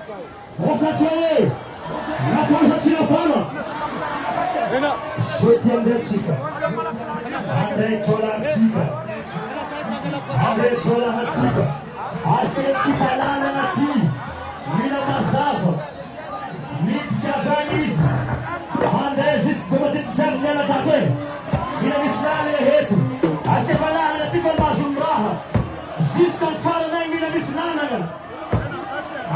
Osachoye. Nakonza chinafana. Shwetende sika. Ande chola sika. Ande chola sika. Ashe sika lana na ti. Mina masafa. Mit Japanese. Ande zis kumati tjamnela takwe. Mina mislale hetu. Ashe balana na tikon mazumraha. Zis kan fara na mina mislana.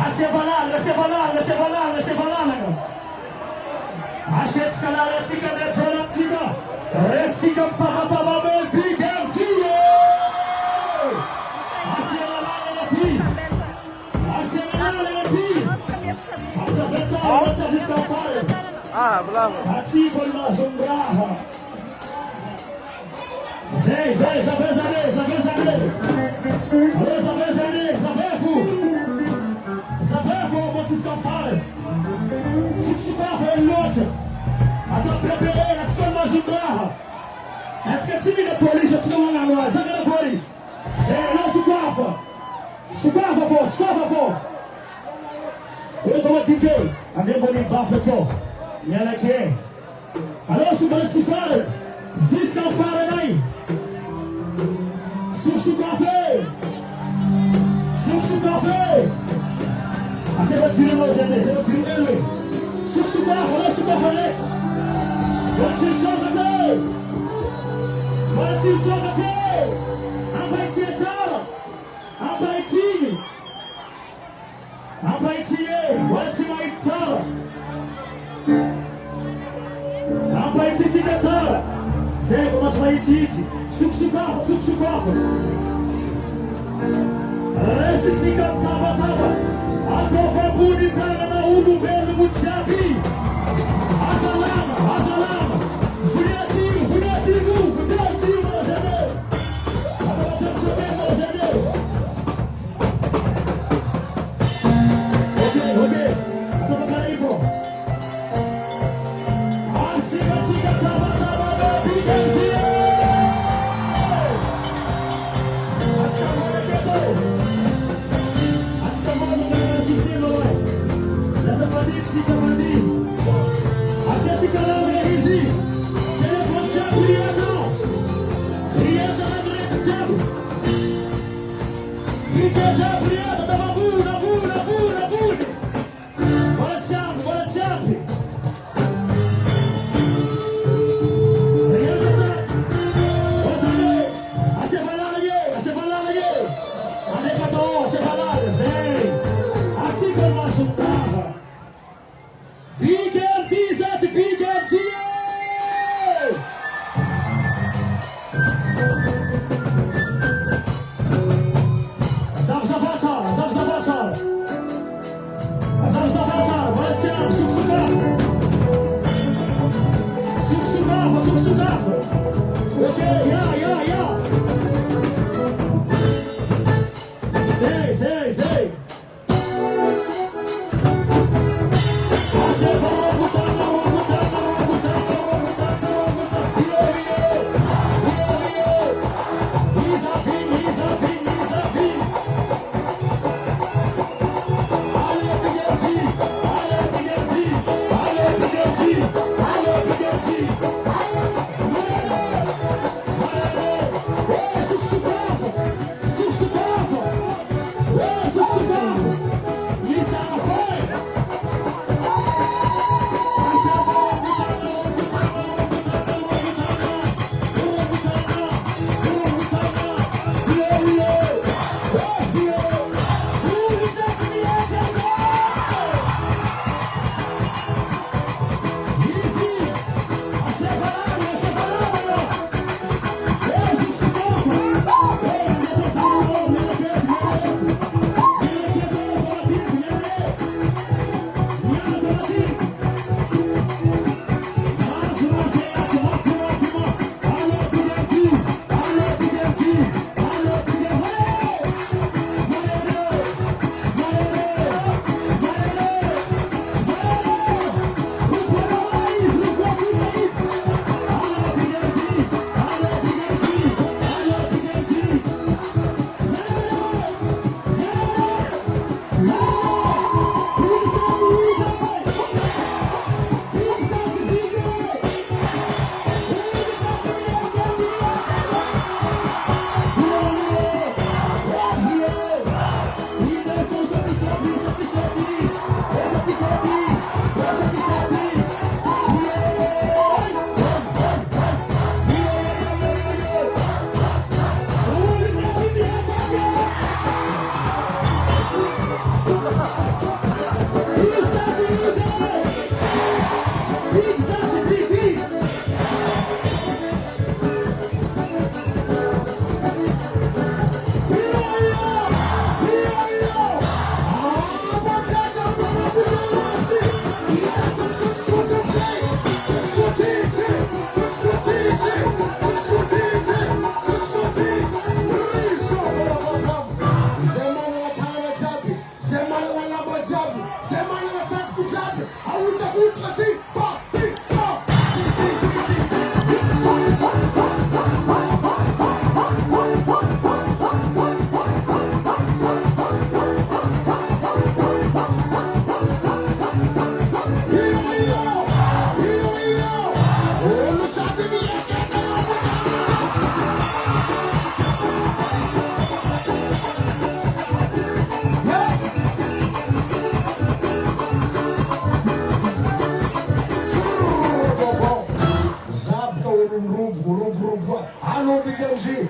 Ashe balana, ashe balana, ashe balana, ashe balana. Ashe skalala tika de chola tika. Resika papa papa be BKMT. Ashe balana na ti. Ashe balana na ti. Ashe beta beta diskafare. Bravo. Ati con mazumraha. Zé, zabezane, zabezane. Alô, zabezane, zabefu. Zabefu, botiskafare. Suksukafo elota. Ato prepare, atika mazumraha. Atika timi da polícia, atika mangano, zagara pori. Zé, não sukafa. Sukafa po. Eu tô aqui, andei por embaixo aqui. Nela que. Alô, sukafa. Ziskafare nai. Suksukafo. Ashe batiri mo zende, zende batiri elwe. Suksukafo, alô sukafare. Batiri sokate. Ampai tietara. Ampai tini. Ampai tie, wati maitara. Ampai titi katara. Zego mas maititi. Suksukafo. Resisika taba. Atova buni kana na udu belu mutsabi. Azalama. Funyati mozene. Abatatome mozene. Okay. Atova karibu. Asika taba biganzi. Atova ajabu. Sema na asante kujabu. Hautavuta tipa. Alô, Miguelzinho.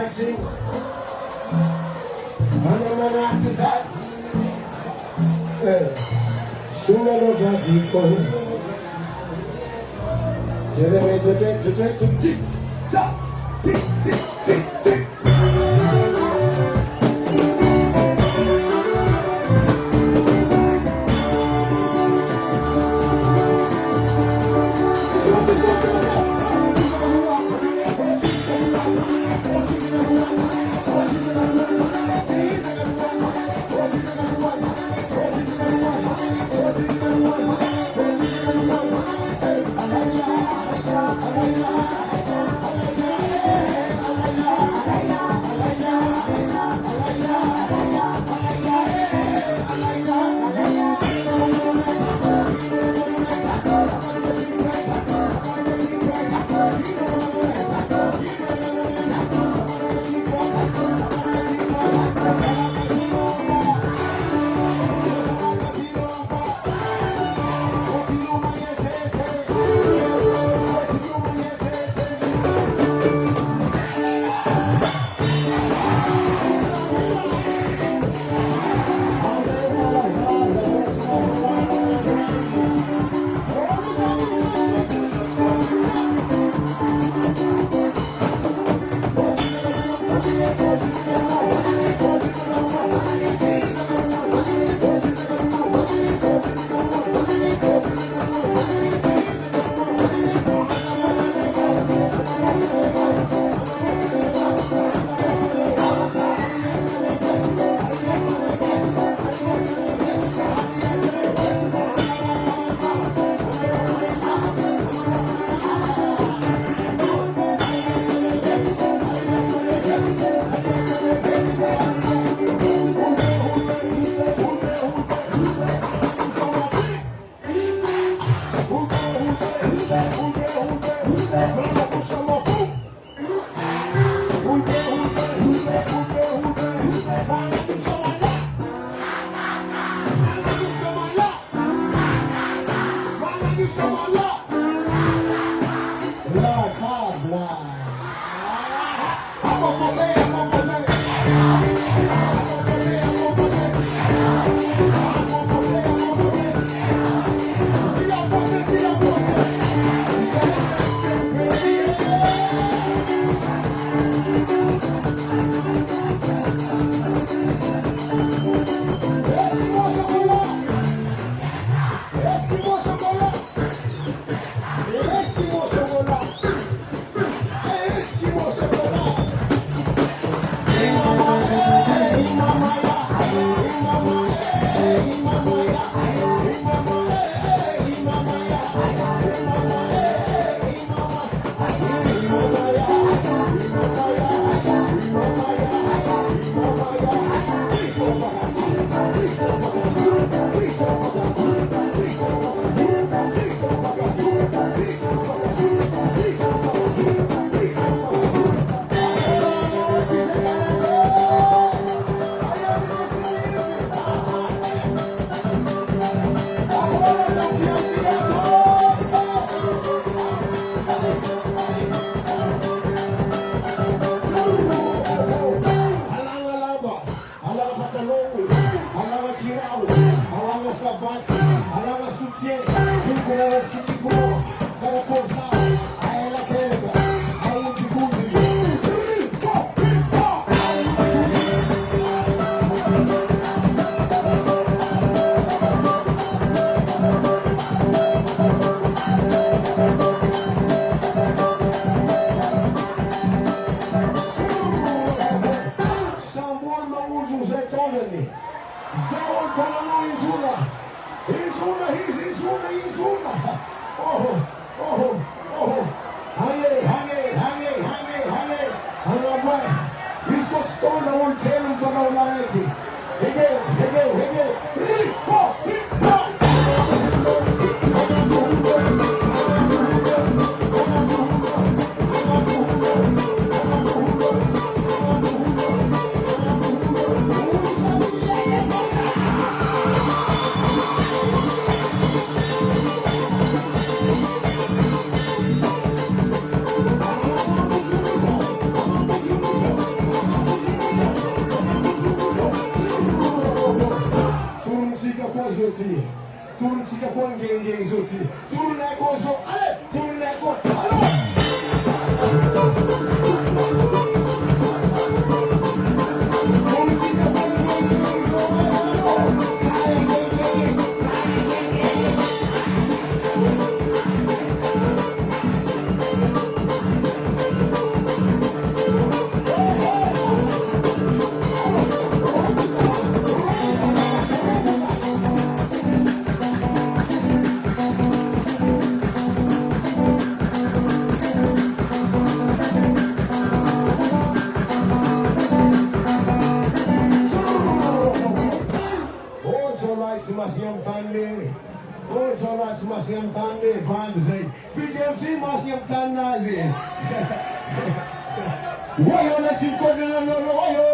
dancing. Mana artisan. Suna lo gaziko. Jere tik tak tik tik tik tik. zote. Turun sika kwa ngenge zote. Turun na kozo. Ale, turun na kozo. Alo. Masih yang tanda panzai, PJMC masih yang tanda sih. Woyo na cinco de la lolo woyo.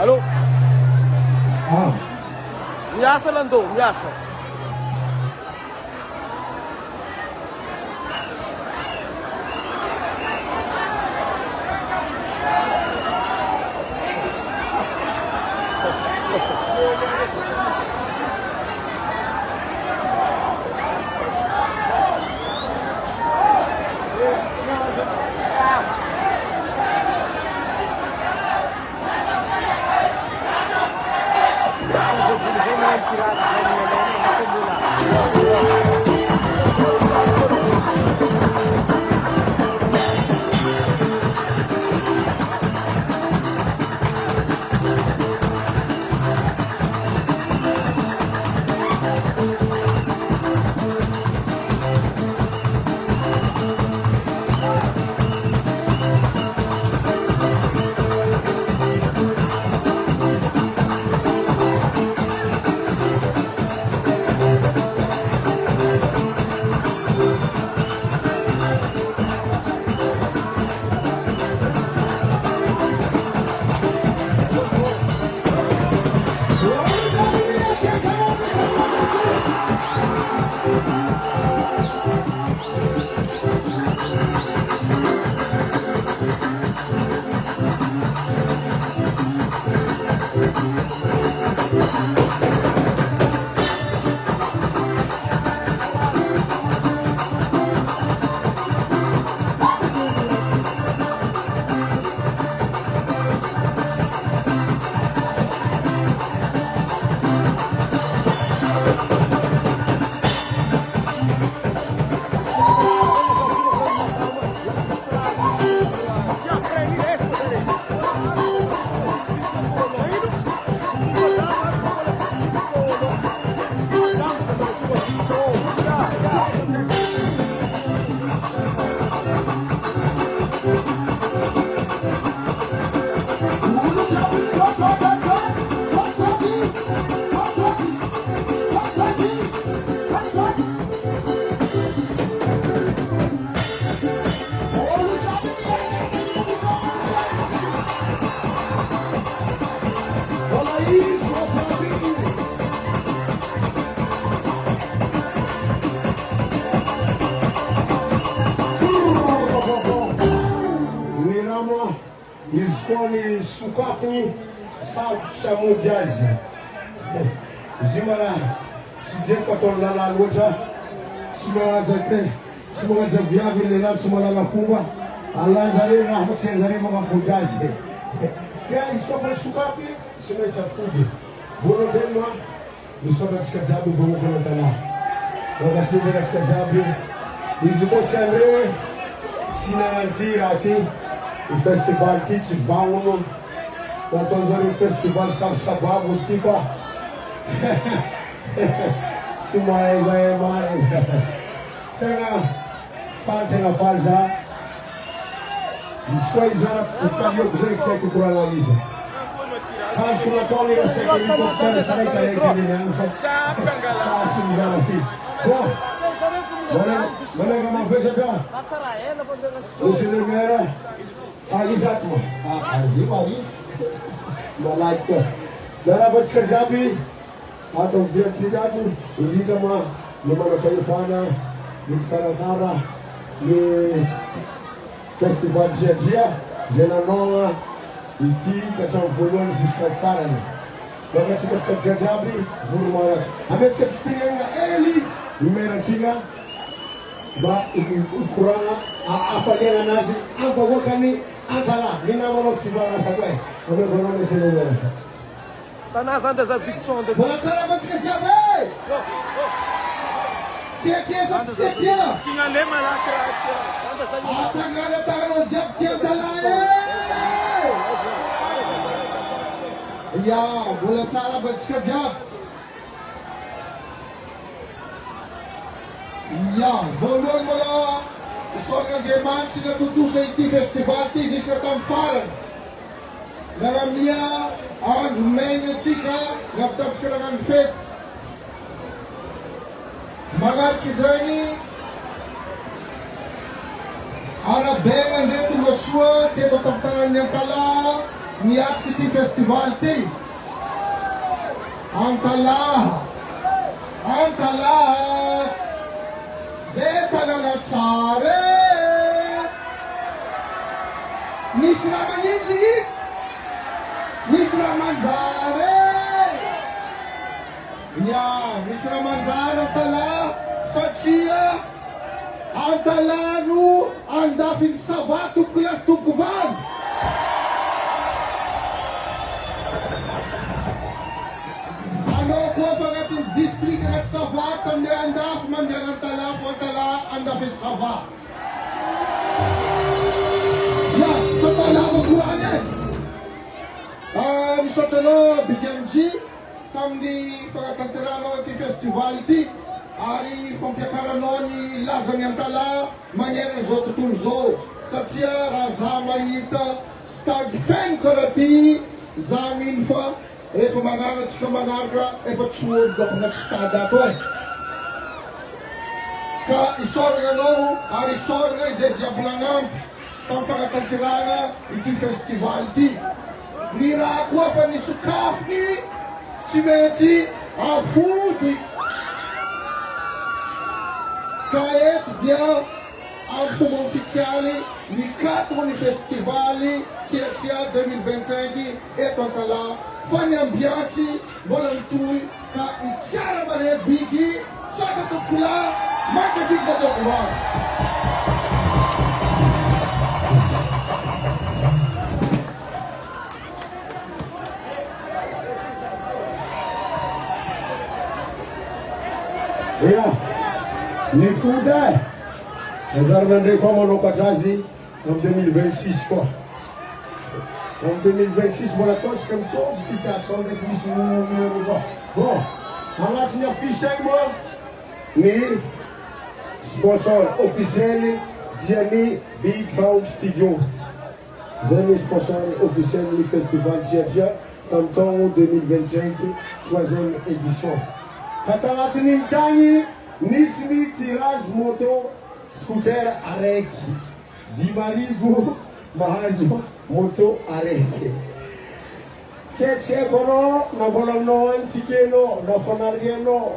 Alô? Miasa Lando, miasa. atao ny sokafiny sarotra samody azy. Izy io mara tsy de fatao lalà loatra, tsy manaja viavy ny lehilahy tsy malala fomba, alan'zareo raha fa tsy hain'zareo magnapody azy. Ka izy koa fa ny sokafy tsy maintsy afody. Voalohany misaotratsika jiaby vahoaka an-tanà. Mankasitraka jiaby. Izy koa tsy andre tsy nanantsy raha ty. I festival ty tsy vagnono. Ataon'zareo festival sababo izy ty fa tsy mahay marina. Tegna faly za. Izy koa izy falioko zay tsy haiko korana izy. Tanso nataony raha saika helicoptère saraiky araiky any fa sarotry mizara ty. Bon, mananga mavesatra. Monsieur le maire, izato mo. Azy marisy. Malaky koa. Darabatsika jiaby, atao viaky ato, indrindra ma ny manam-pahefana, ny fikarakara, ny festival Giagia, zay nanao izy ty katramin'ny voalohany jusqu'à farany. Mangatsika jiaby, voro maratra. Ametsika fitirenana hely, imerantsika mba ikorana afaliana anazy ampahoakany anjara. Ny namanao tsy varasako e. Amevanao ny senonera. Tanà zany de zabiky son de. Mbola tsara mantsika jiaby e! Tia sa tsy tia? Signalé malaky raha tia. Atsangana tagnanao jiaby tia talana e! Ya, mbola tsara mantsika jiaby. Ya, voalohany mbola Isorandriamanitra natontosa ity festival ty jusqu'à tamin'ny farany. Naramia andro maigny atsika navitantsika nagnano fety. Magnaraka izany arabegna ndreto loasoa teto tamin'ny tanàn'ny Antala niatriky ity festival ty. Antalaha zay tanàna tsara e! Nisy raha magnino zigny? Nisy raha manjary e! Ya, misy raha manjary Antala satria Antala no andafiny sava tompoko lasy tompoko vavy. Anao koa fa agnatin'ny district agnaty sava tandeha andafy mandeha Antala fa Antala andafiny sava. Ya, sa talava korany e! Misaotra anao BDMG tamin'ny fanatanteranao ity festival ity ary fampiakaranao ny lazan'ny Antala magnera an'izao tontolo zao satria raha za mahita stade feno karaha ty za mino fa rehefa magnaratsika magnaraka efa tsy olo doko anaty stade ato e. Ka isoragna anao ary isoragna izay jiaby nagnampy tamin'ny fanatanterana ity festival ity. Ny raha koa fa ny sokafiny tsy maintsy afody. Ka eto dia amin'ny fomba ofisialy mikatona ny festivaly Giagia 2025 eto Antala fa ny ambiansy mbola mitohy ka itsara mare bigy saka tokola makasiky babokovary. Ya, ny foda e! Anjarana ndray koa manokatra azy amin'ny 2026 koa. Amin'ny 2026 mbola ataontsika mitovy ty kaso ndraiky misy numero koa. Bon, agnatin'ny affiche agny moa ny sponsor officiel dia ny Big Sound Studio. Zay ny sponsor officiel ny festival Giagia tamin'ny taogno 2025 3e édition. Katagnatin'iny tagny nisy ny tirage moto scooter araiky. 10,000 mahazo moto araiky. Ke tsy haiko anao na mbola aminao any tikenao na fanarianao.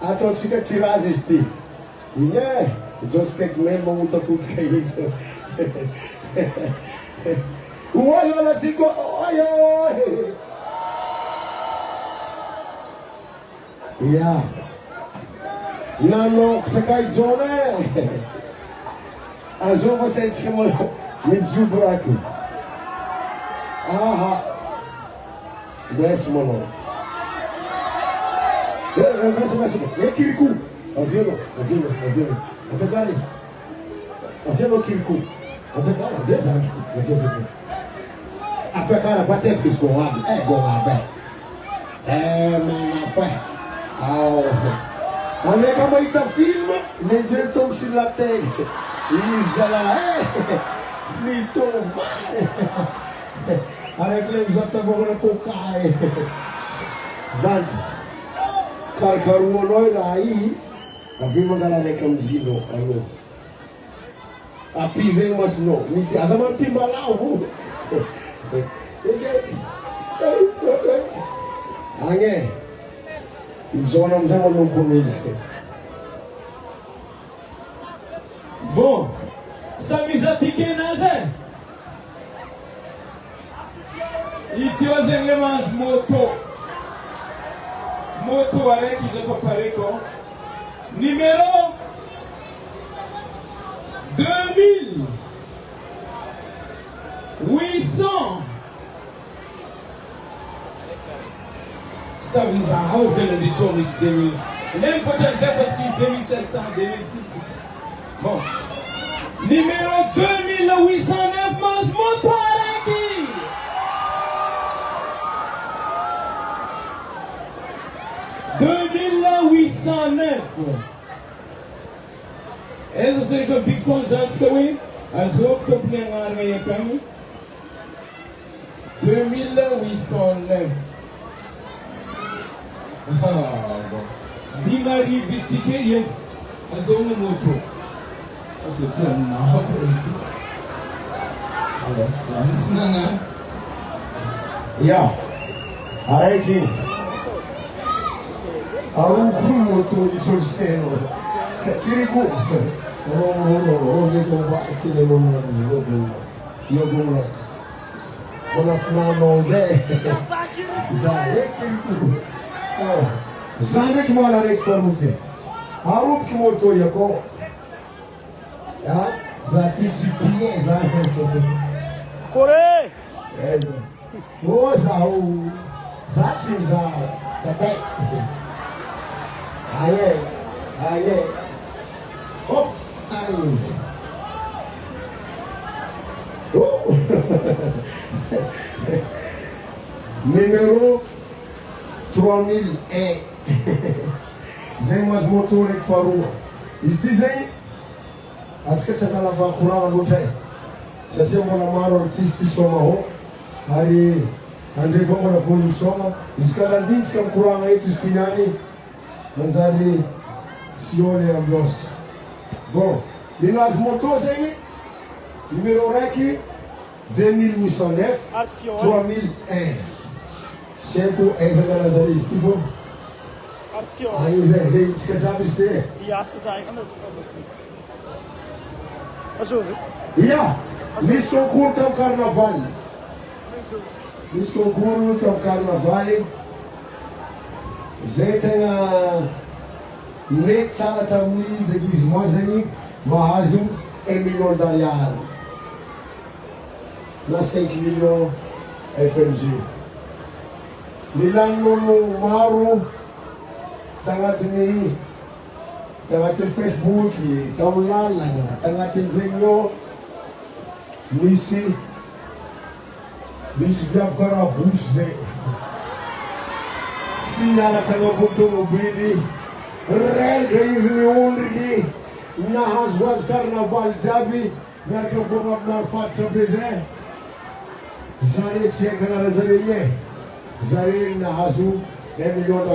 Ataontsika tirage izy ty. Igny e, jaontsika memo motopotika izy. Uwayo la sigo, oyo. Yeah. Nano sekai zone. Azo você esquema Mitsuburaki. Aha. Desce mano. Desce. É Kirikou. Avino. Até Galis. Avino Kirikou. Até Galis. Desce. Até cara bater pisco lá. É bom lá, na fé. Olha que a mãe tá filma, nem dentro se lá tem. Isa lá, me toma. Olha que ele já tá vendo cocai. Zand, carcaru olhou aí, a filma galera que eu digo, aí. A pisei mas não, me as amanhã timba lá, o. Ange, zona não conhece. Bom, samizati kenaze. Itiozenge mas moto avec Isopapareco. Numéro 2800. Ça vous a bien le détourné 2000. L'important c'est 2700, 2006. Bon. Numéro 2809, Masmoto Araki. Essa seria que o Big Son Zanskawin, as outras que eu tenho a 2809. Dimari Vistiqueia, as outras moto. Yeah. Araki. Arukumo to Isolsteno. Kirikou. Oh, they go back to the woman. You're going to. One of no day. Zanek Malarek Formuze. Aruk Kimoto Yako. Za TCP, za Corre! za sim za tatai. Aye. Hop, aí. Número 3001. Zemas motorek farua. Istizei acho que você está lavando com a luta. Se você não namora artista soma ho, hari Andrei Bomba na fundo soma. Sekarang din sekarang kurang itu spinani menjadi sione ambios. Bom, e nas motos aí, número aqui 2809, 3001. Sempre essa galera estivo. Aí Zé, ele esqueceu de ter. E acho que sai quando Azul. Yeah, nesse concurso é o carnaval. Nesse concurso é o carnaval. Zé tem a neta também de Gizmozani, mas $1 milhão. Na 5 milhões FMG. Nilang no Mauro, tangatin Facebook, tangatin zenyo, Misi vyavkara busde. Sinala tangabuto mobili, rel gaizmi unrigi, nahazwaz carnaval jabi, merka bomabnar fatra beze. Zari tsekana razaliye. Zari nahazu $1 million.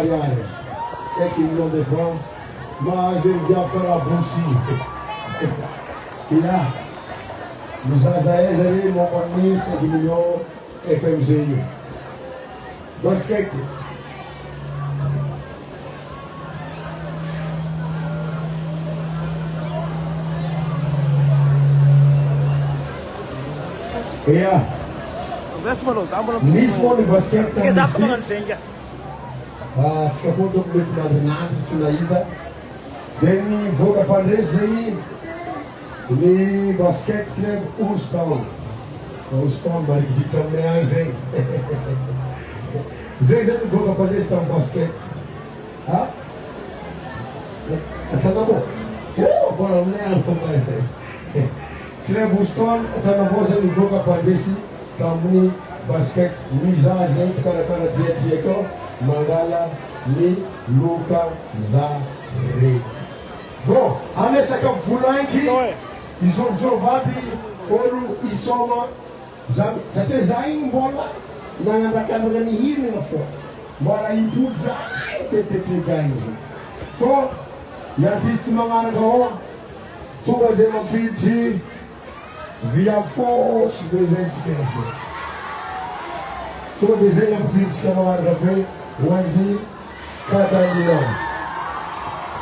5 millions de francs. Mas ele já para a Bussi. E lá, nos Azaés ali, mon ami, 5 millions FMG. Basket. Yeah. Mismo ni basket na Exato naman senga. Sikafoto kulit na rinado sinaida. Then ni Voga Pandresi ni basket club Uston. Uston balik kita menang Zeng. Zeng Voga Pandresi tam basket. Ha? Kata mo? Oh, kalau menang apa sih? Club Uston kata mo Zeng Voga Pandresi Kamuni basket Miza Zeng kara Diego Mangala ni Luka Zare. Bom, amesa kafulanki izomzovapi olu isoma zate zain bola nangataka ngani hiri na fo bola ituza tete gaini ko ya tisti mangana ko tuga demo piti via force bezenske tuga bezenga piti kama rafe wanji kata ndilo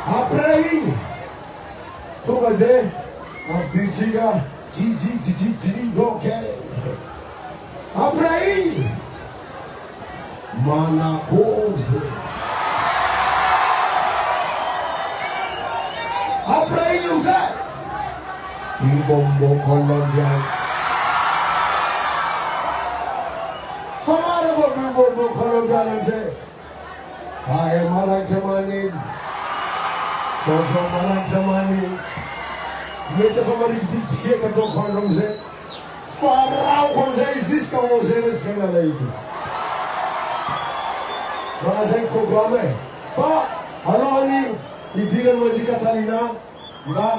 après tuga de abdichiga ji donc après mana pose après usa Bombo Colombian Famara Bombo Colombian say I am Malanjamani Soso Malanjamani Meta Famari Jike Kato Colomze Farao Colomze existe como Zeres Canaleito Mas é programa Fa Aloni Idiga Wadi Catalina Ba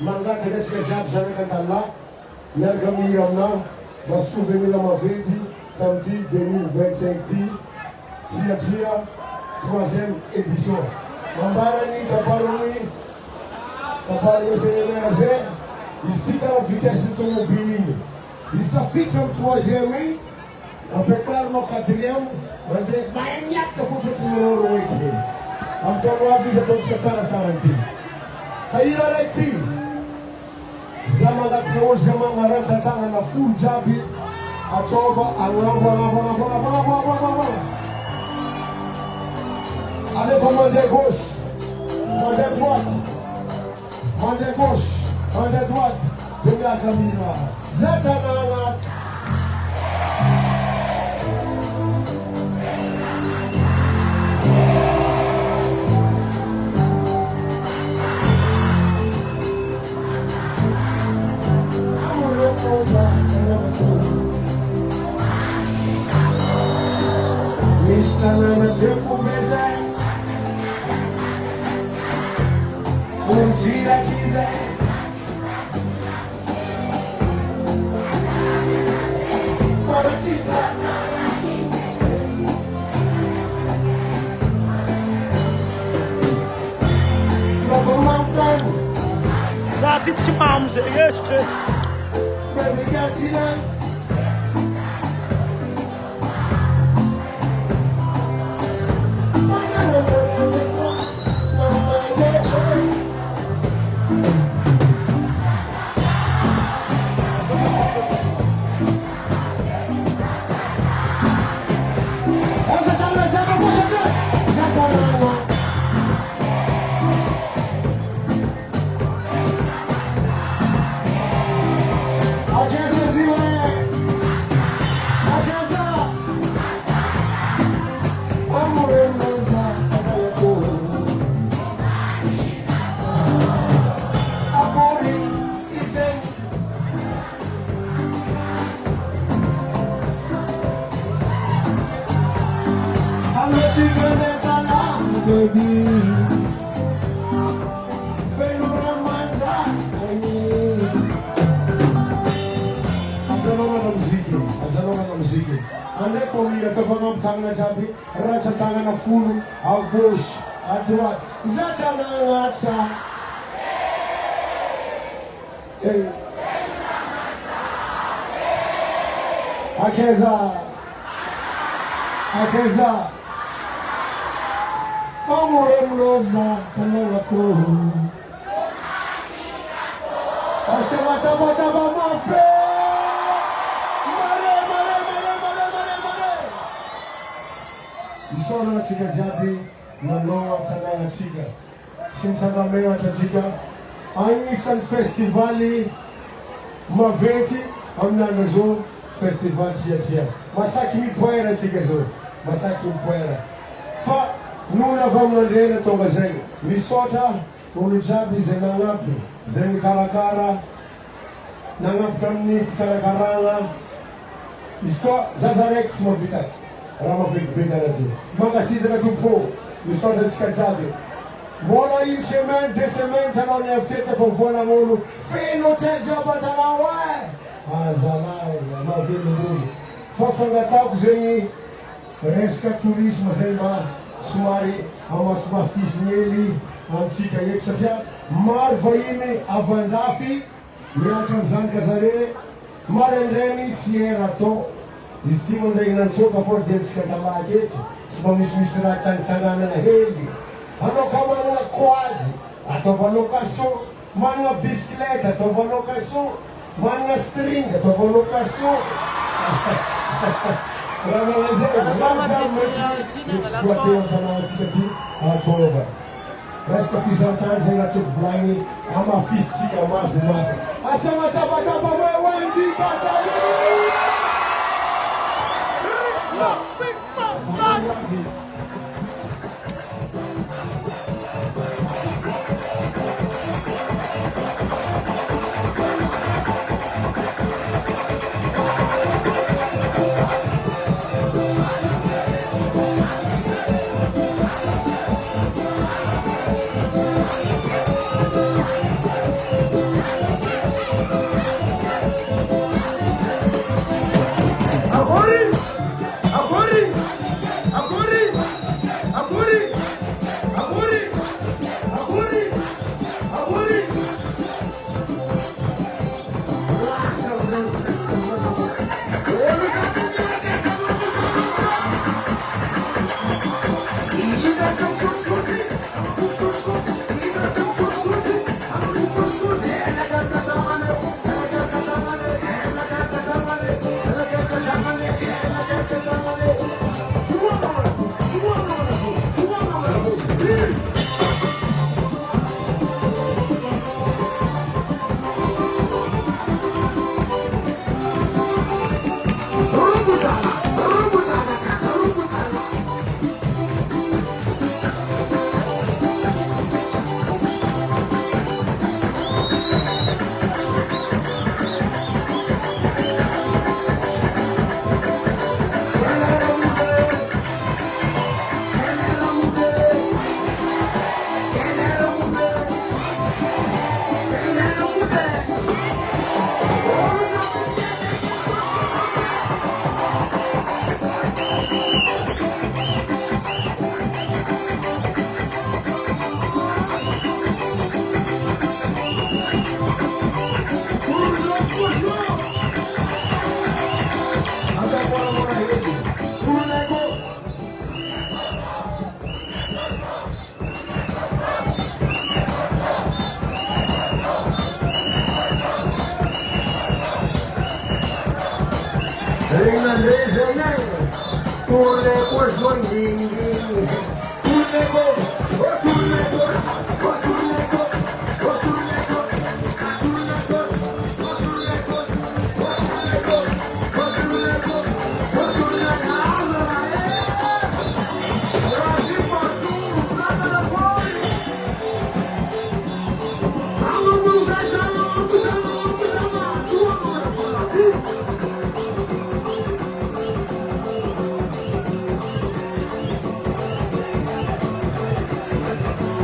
Manga teges ke jab sana katalla ler gamiramna basu 2020 samedi 2025 tia troisième édition mambarani taparuni senenase istika vitesse automobile ista fitam troisième apekar no quatrième bande bayanyak ko fotino roike am torwa bi ko sara Kaira rekti Zama katika zama ngarasa tanga na full jabi atoba angamba allez pour main gauche main droite main gauche main droite Tega Kamira Zatananat Misla na tempo meza Unjira kiza Maratisa Logo mountain Zaten trzymam się jeszcze. Baby Gatina baby Venura manza Azalonga na muziki Ande komi yakafanga mtanga chapi Racha tanga na fulu Au bush Aduat Zata na watsa Akeza Amore mloza Kala wako Ase mata mafe Misaona antsika jiaby nanao tanànatsika sy ny tsangamehatra atsika agnisan'ny festivaly maventy amin'andro zao festival tria masaky mipoera atsika zao masaky mipoera fa noho avy amin'andrena tonga zay misaotra olo jiaby izay nagnampy zay mikarakara nagnampika amin'ny fikarakarana izy koa zaza raiky tsy mavita raha mavetivety anazy mangasidana tompo misaotra atsika jiaby mbola une semaine, 2 semaines tanao ny avy tety efa mivolan'olo feno hôtel jiaby an-tanao azalahy mahavelon'olo fa fangatako zegny resaka tourisme zay mba somary amasomafisigny amitsika eky satria maro vahiny avy andafy miaraka amizany kazare maraindrainy tsy era atao izy ty manday nantoka fô dentsika tamaky eky tsy mba misimisy raha tsangitsanganana hely anao ka manana quad ataovanao kaso manana bisikileta ataovanao kaso manana string ataovanao kaso raha manazay exploité an-tanànatsika ty ataova resaka fizantany zay raha tsy volagny amafisitsika mafimafy asa matabataba wewendy batali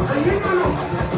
Aí, mano.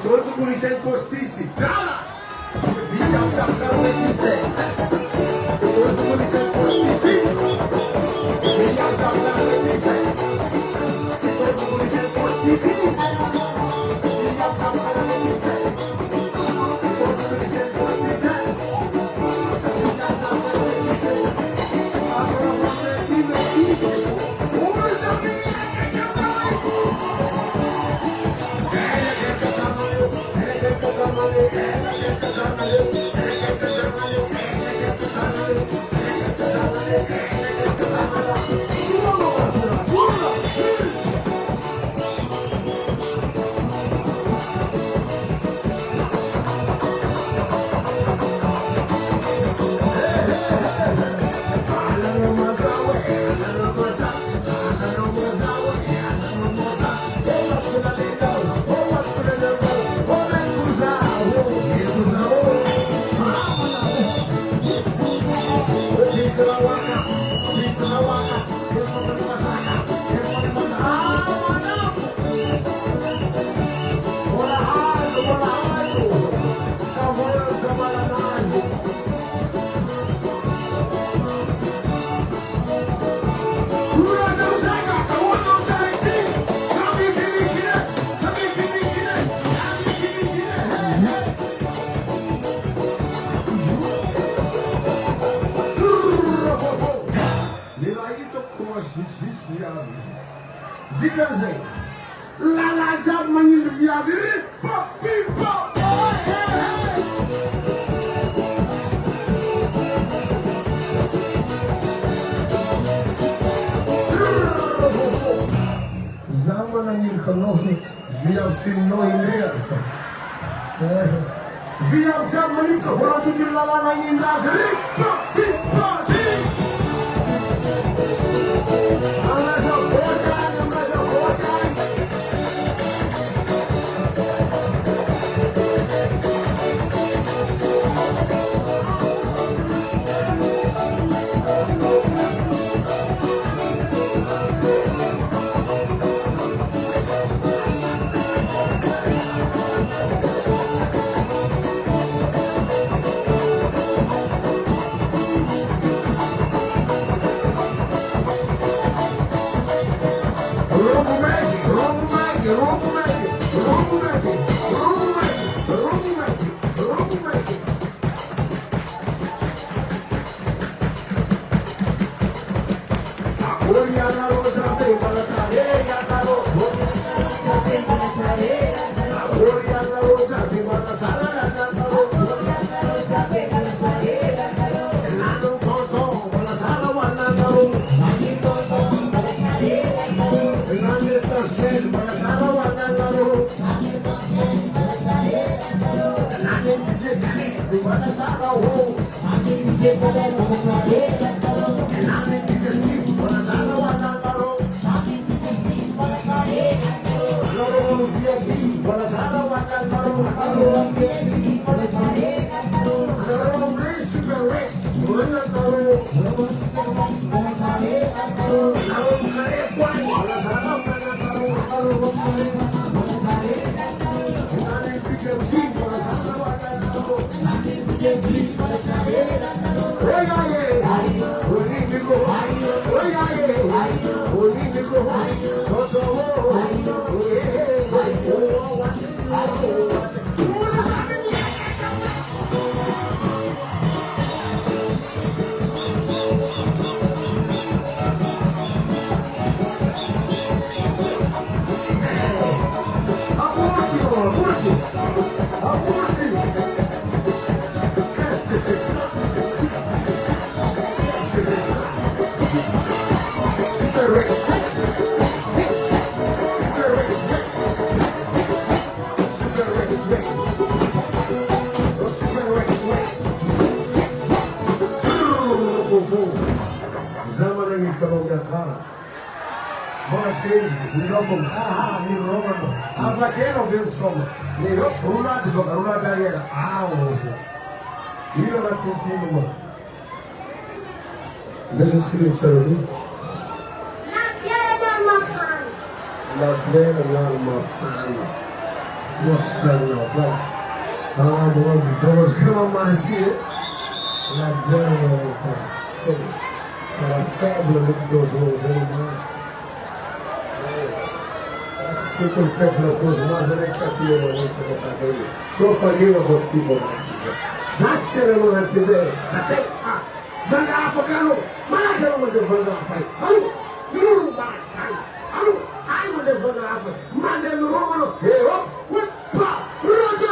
Sono con i sei postissimi. Ciao! Via, ciao, caro, ti sei. Sono con i sei postissimi. Dikanze, la jab manil viaviri, pop, pop, Zamana nilkanohi, viavcin no inria. Viavcin manil ka horatu kilala na indazri, pop, pop. This is Philip Sarodi. La piena l'alma fai. Mossa no, alla volta devo scrivere here. La piena l'alma fai. La fabula di Deus Let's take a fabula Deus mas é cattivo non si può sapere. Só faria o tipo. Zaskere non anzi bene. Até Zanga Africano, Malakero with the Vanga fight. Hello, you buy. Hello, I'm with the Vanga Africa. Mandel Romano, hey up, with Pa, Roger.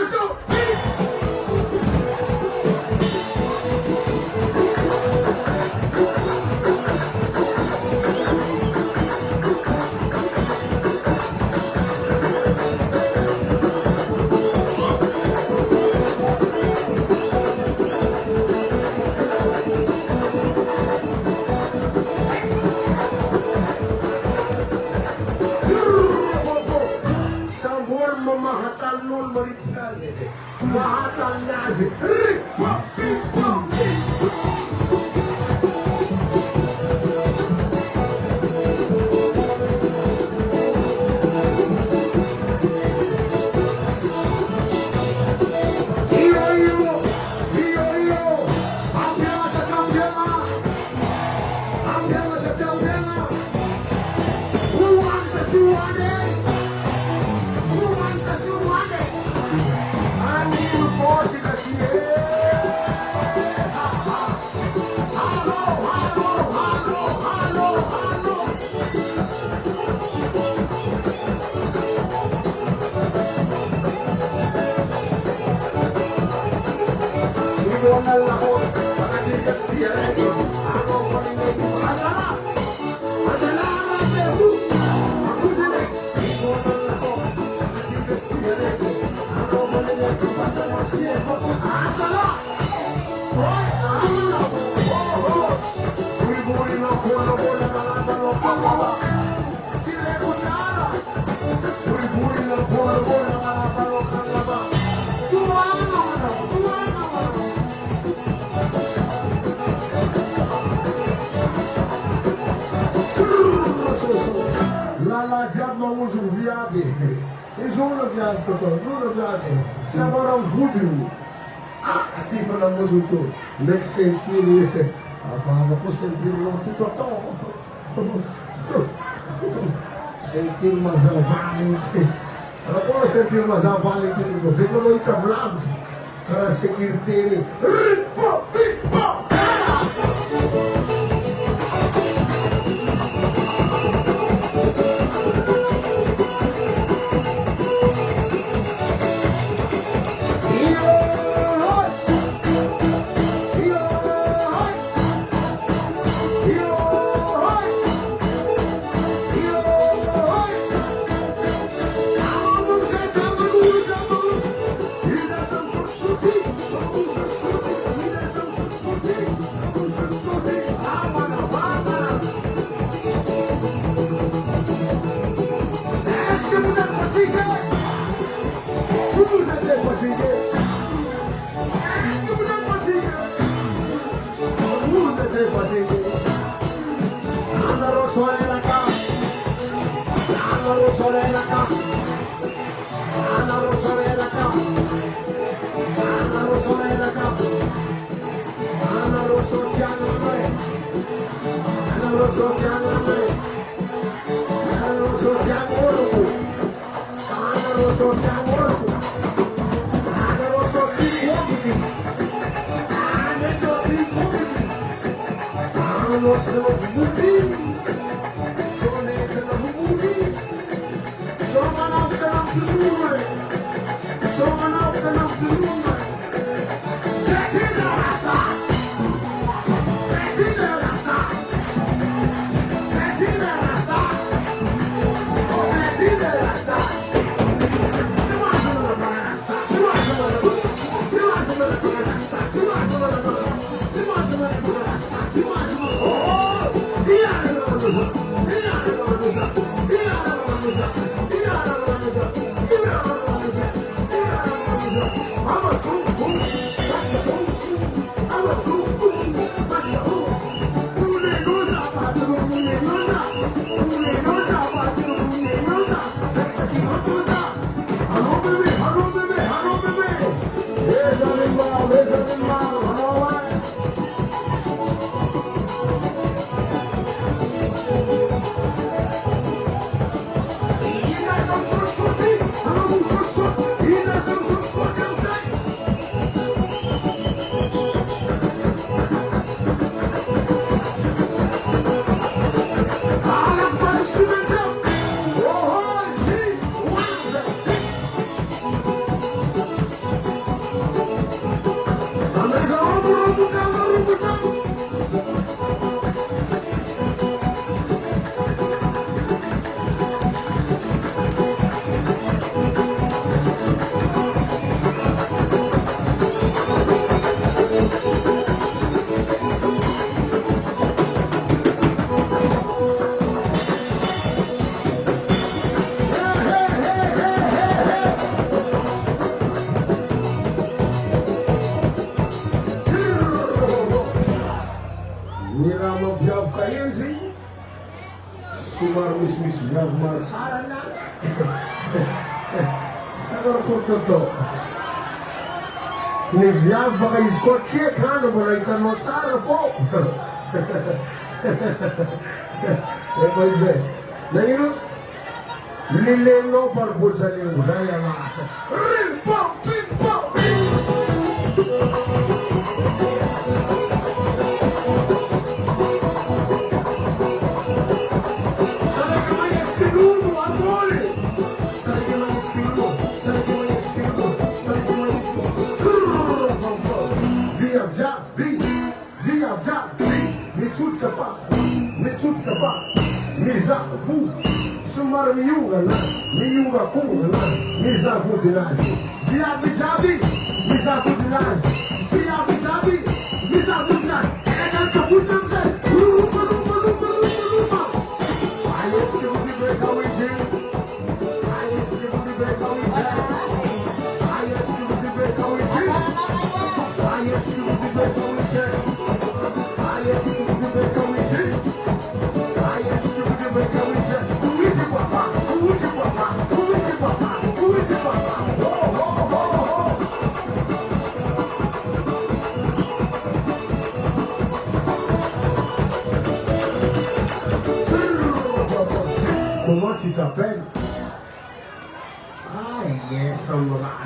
nazi. Ils ont le viande, ça va en voodoo. Ah, tu fais la mode tout. Next sentir, enfin, on va sentir tout le temps. Sentir ma zavalente. Agora sentir ma zavalente, porque eu não falava para seguir ter. somary misimisy viavy maro tsara na sakarakory ny viavy baka izy koa keky hano mbola hitanao tsara fô efa izay nagnino lilenao pariboatsalengo zay ana rimpo pimpo mizavu somary miongana miongakongana mizavodianazy viavy jiaby mizavodianazy viavy jiaby mizavodianazy ekalkavody amizay lomba aetsika vodibeka oizy aetsika vodibeka oizy aetsika vodibeka oizy aetsika vodibeka oizy aetsika vodibeka oizy Comment tu t'appelles? Ah yes, on va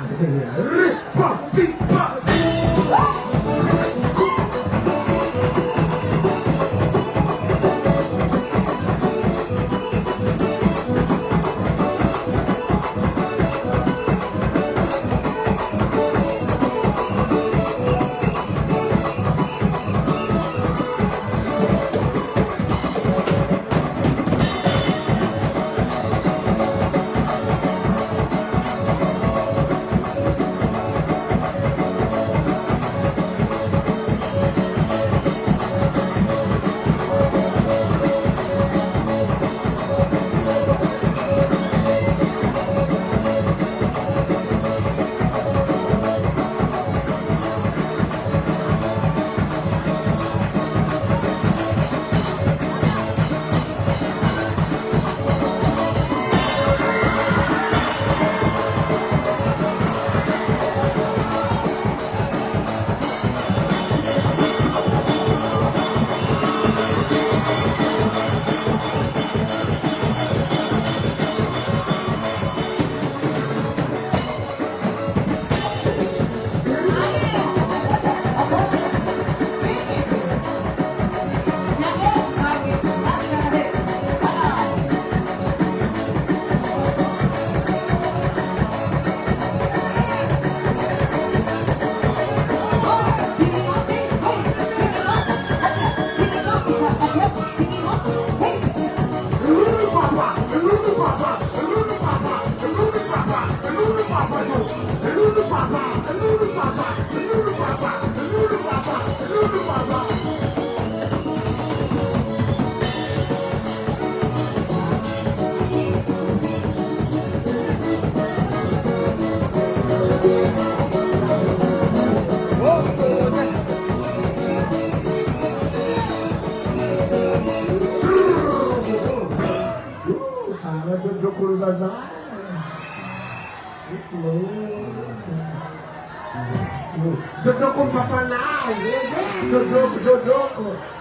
Dodoko papanazi,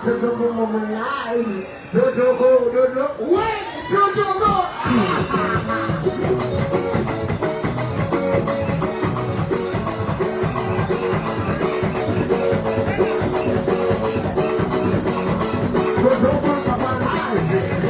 dodoko mamanazi, dodoko, wait, dodoko. Dodoko papanazi.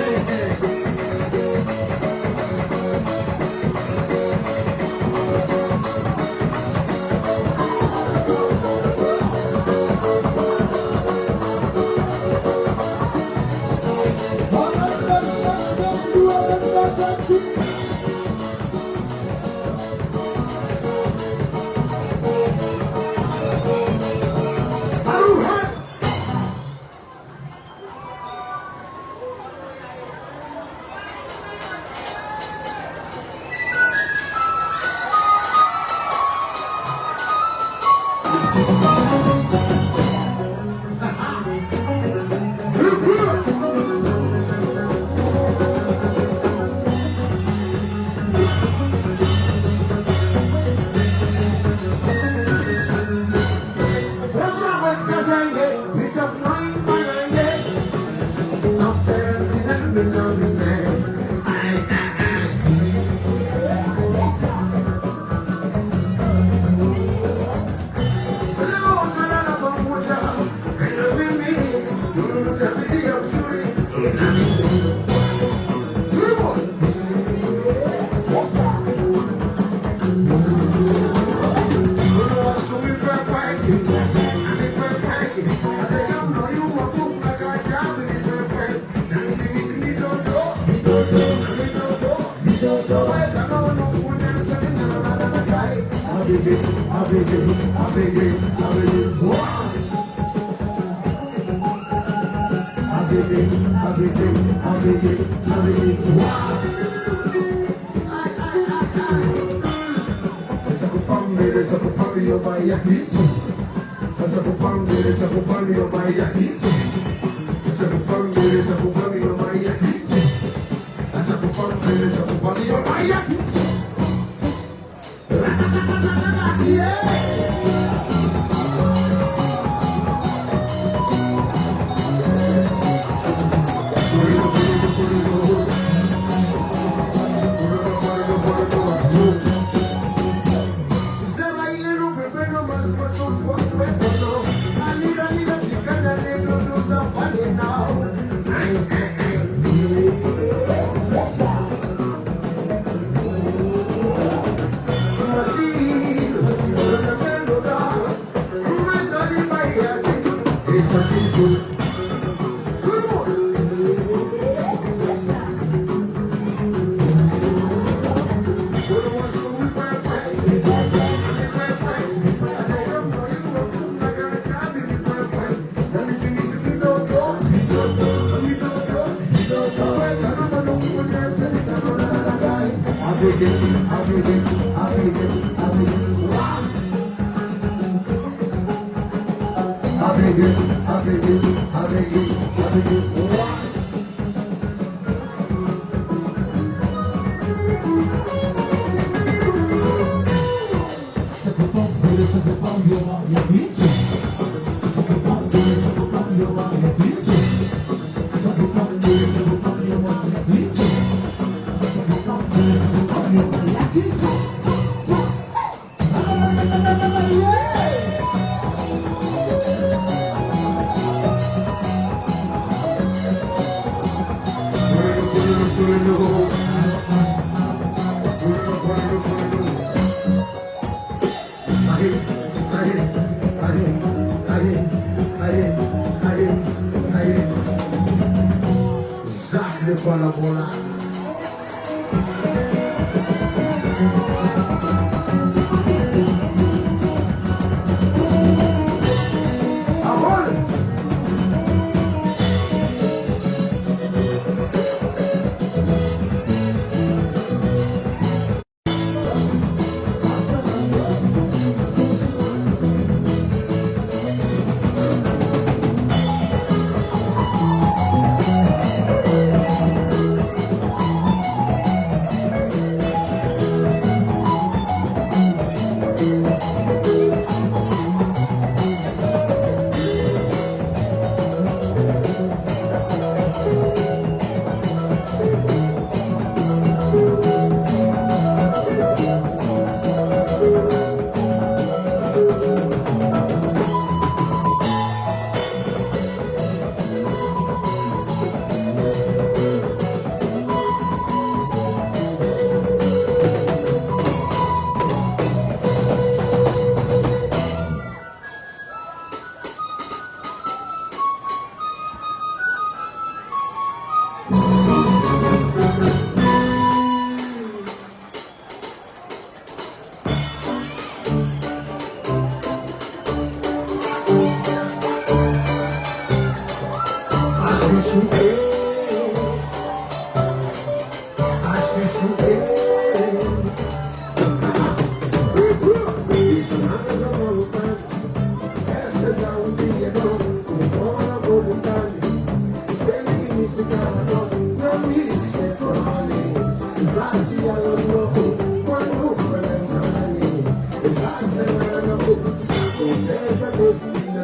Destiny.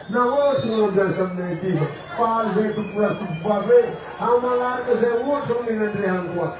Na outro não dança negativa, faz aí tu por assim para ver, há uma larga é outro menino de rua.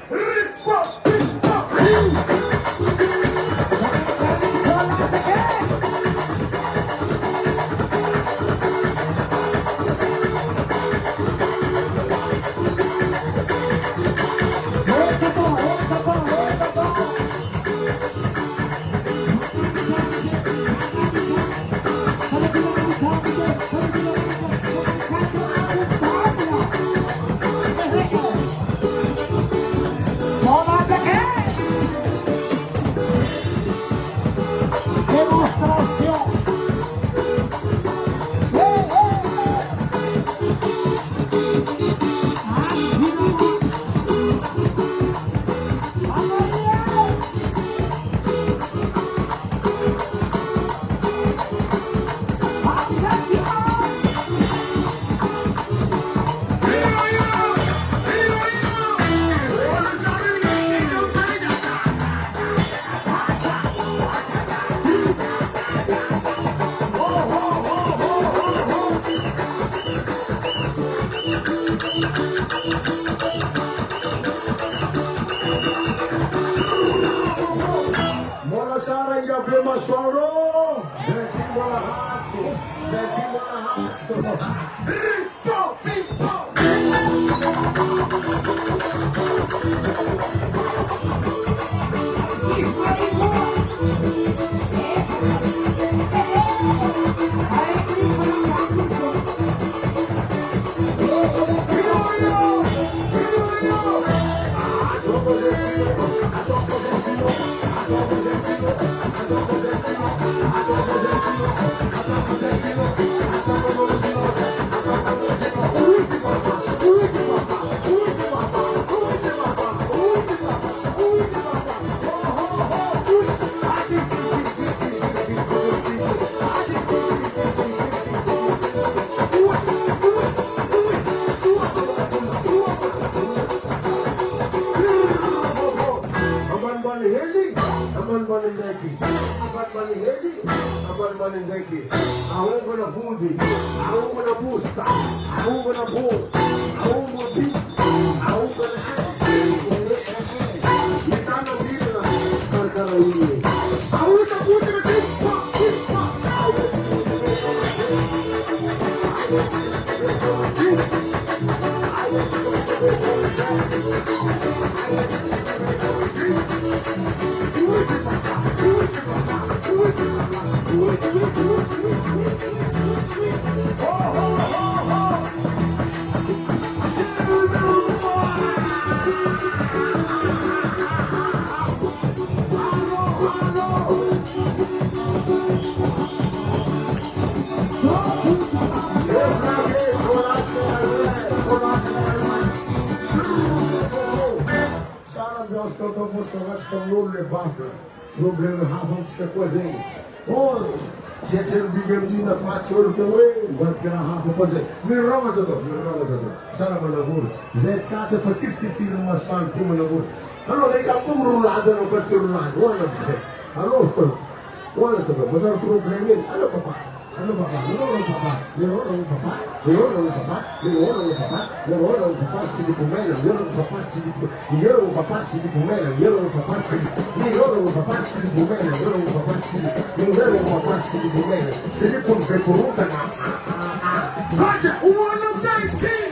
Problema hafa coisa aí. Oh, se a gente bigam na fatura que eu vou tirar hafa coisa. Me roga tudo. Sara malagur. Zé sabe foi que uma sal que malagur. Alô, nem cá como rolada no canto rolado. Alô, olha tudo. Mas o problema é, alô papá. Alô papá, se de comer, papá se de comer, se de por Roger, one of them king.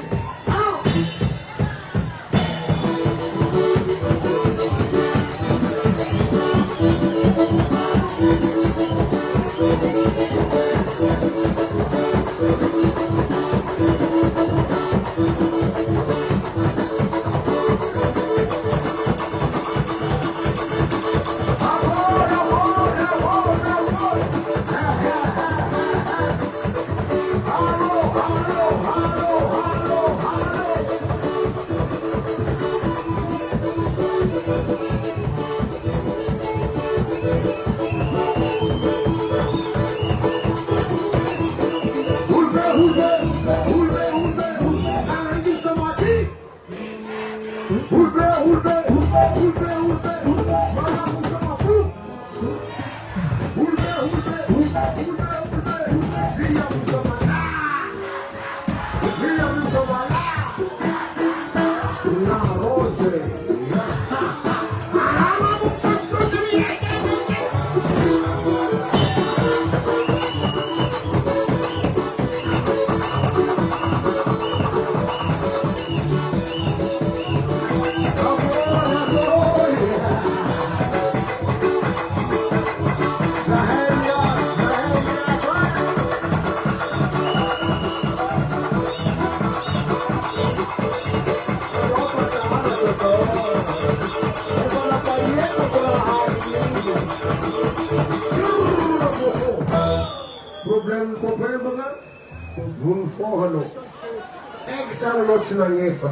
Sinangefa.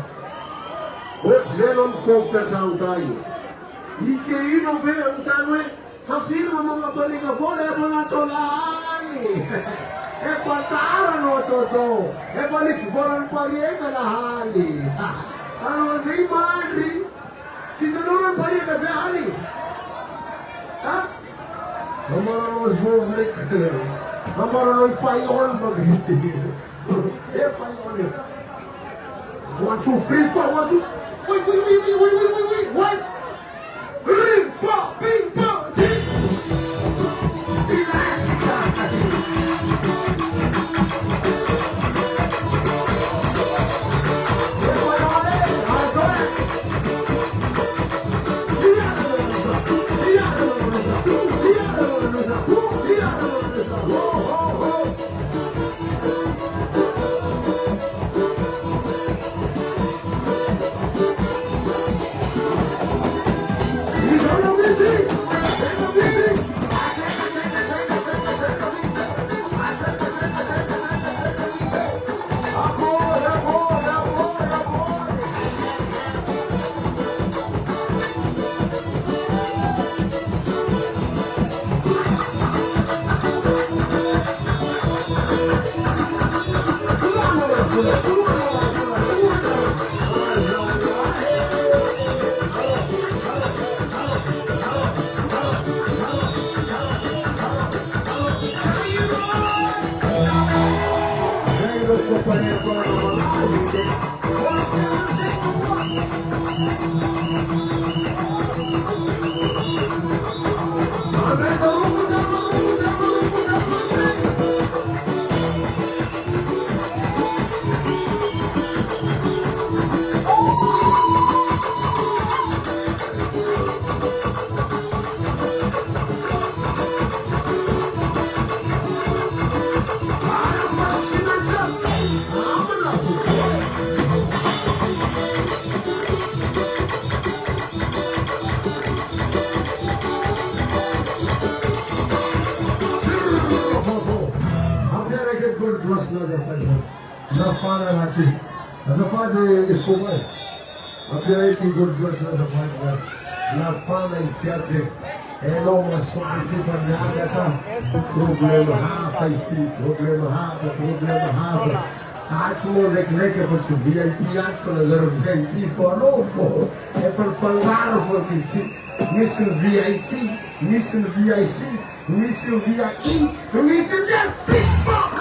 Zeno mfokta tautani. Ike ino vile mtanwe hafirma mga palinga vole efa natolani. Efa taara no toto. Efa nisvola mparieka na hali. Ano zi madri. Sitanona mparieka behali. Ha? Hamara no zvovlik. Hamara no fayon bagiti. Fayon. 1, 2, 3, 4, 1, 2. Wait. What? Bing, pop, tick. See, last plus na zafanya na fana nati azafanya Escobar até que God bless na zafanya na fana istiate elo masonti fanyanga ta problema hafa isti problema hafa Actually, like for some VIP, actually, a lot of VIP for no for. If I'm for this team, missing VIT, missing VIC, missing VIE, missing that big fuck.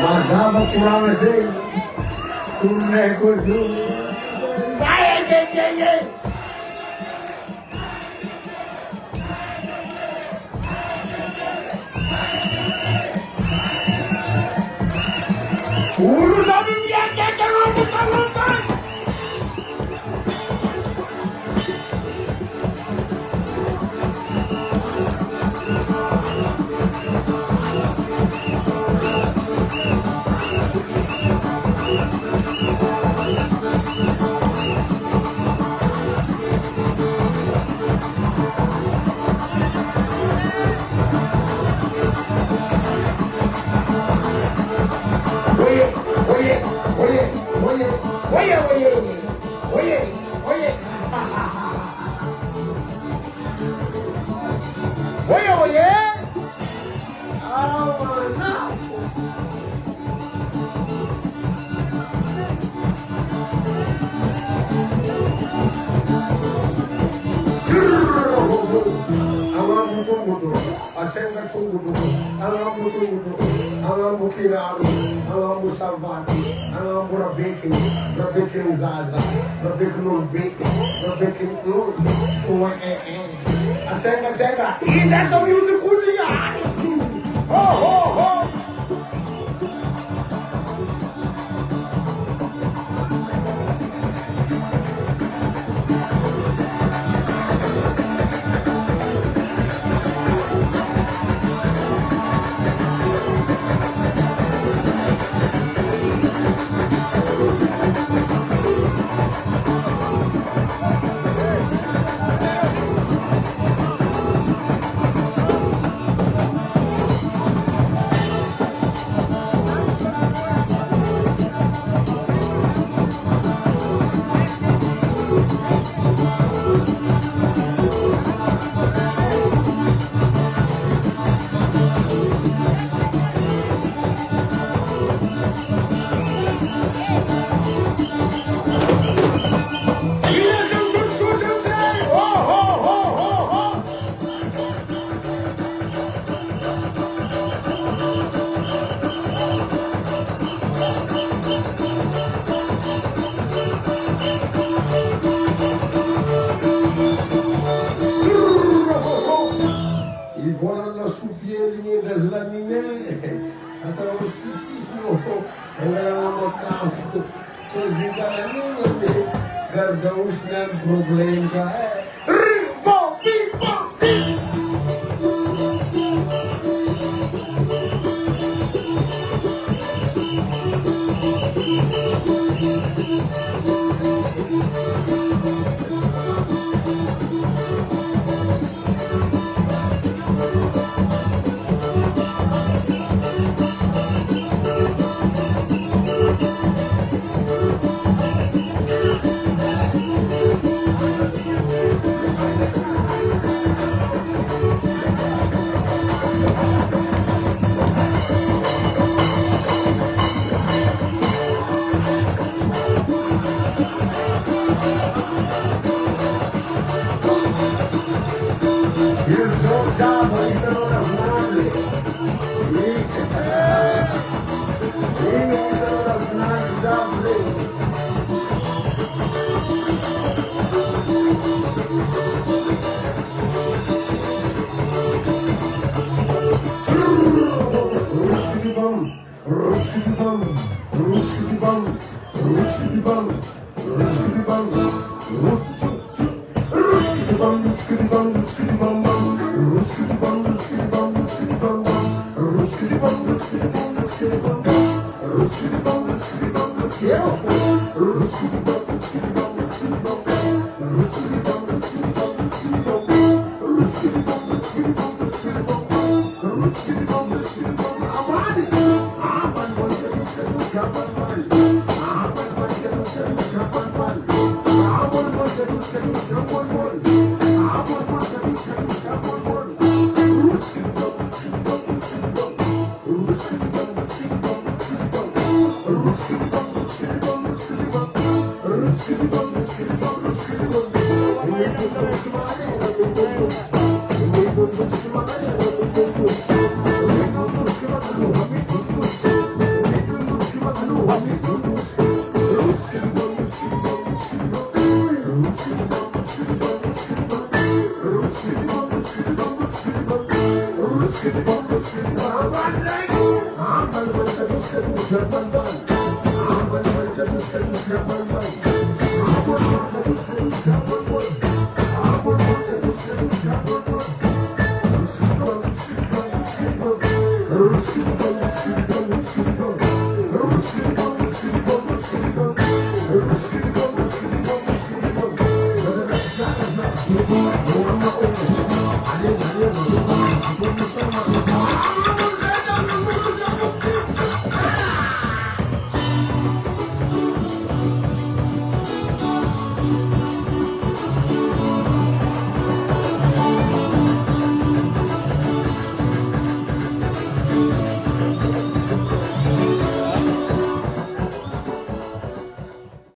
Mazava kurama zenu, tuneko zulu. Saya gengenge. Ulu sabi biasa jangan bukan. asenga tungudu, angambu tungudu, angambu kiraru, angambu salvati, angambu rabekin zaza, rabekin ulbeki, rabekin uwe asenga, ida sa music kuliya. Ho ho ho. Gardaus dan problem ka Rimbo, Bimbo, Ruski